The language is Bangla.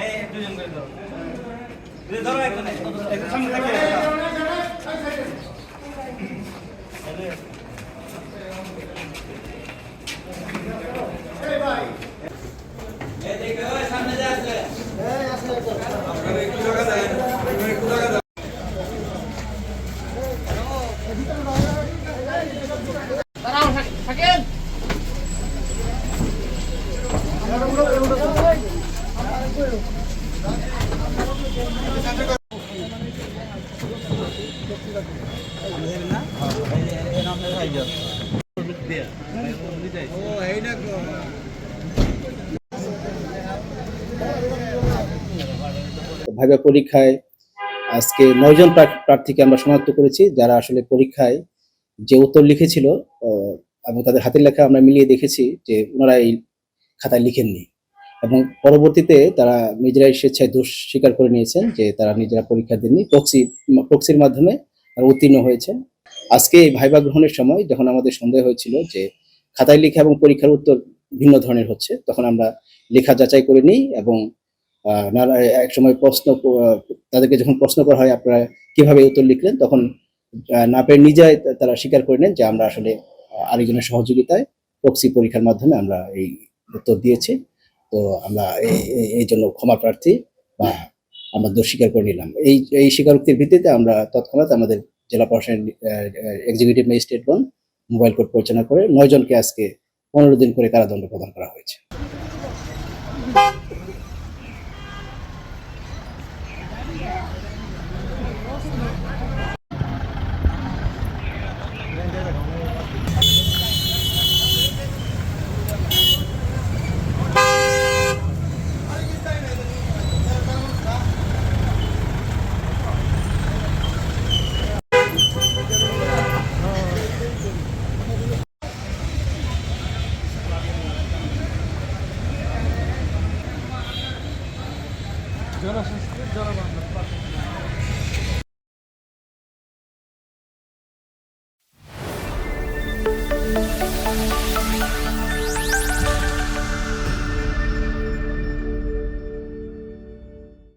এই দুজন করে ধরো ধরো একজন একজন সামনে থাকে সামনে যা আছে আপনারা একটু জায়গা দেন একটু জায়গা দেন দাঁড়াও থাকেন ভাইবা পরীক্ষায় আজকে 9 জন প্রার্থীকে আমরা শনাক্ত করেছি যারা আসলে পরীক্ষায় যে উত্তর লিখেছিল এবং তাদের হাতের লেখা আমরা মিলিয়ে দেখেছি যে ওনারা এই খাতায় লিখেননি এবং পরবর্তীতে তারা নিজেরাই স্বেচ্ছায় দোষ স্বীকার করে নিয়েছেন যে তারা নিজেরা পরীক্ষা দেননি, প্রক্সির মাধ্যমে উত্তীর্ণ হয়েছেন। আজকে এই ভাইবা গ্রহণের সময় যখন আমাদের সন্দেহ হয়েছিল যে খাতায় লেখা এবং পরীক্ষার উত্তর ভিন্ন ধরনের হচ্ছে, তখন আমরা লেখা যাচাই করে নিই এবং এক সময় তাদেরকে যখন প্রশ্ন করা হয় আপনারা কিভাবে উত্তর লিখলেন, তখন না পেরে নিজেরাই তারা স্বীকার করে নেন যে আমরা আসলে আরেকজনের সহযোগিতায় প্রক্সি পরীক্ষার মাধ্যমে আমরা এই উত্তর দিয়েছি। তো আমরা এই জন্য ক্ষমা প্রার্থী বা আমরা দোষ স্বীকার করে নিলাম। এই স্বীকারোক্তির ভিত্তিতে আমরা তৎক্ষণাৎ আমাদের জেলা প্রশাসনের এক্সিকিউটিভ ম্যাজিস্ট্রেটগণ মোবাইল কোর্ট পরিচালনা করে 9 জনকে আজকে 15 দিন করে কারাদণ্ড প্রদান করা হয়েছে। জনসংস্কৃতি জনগণ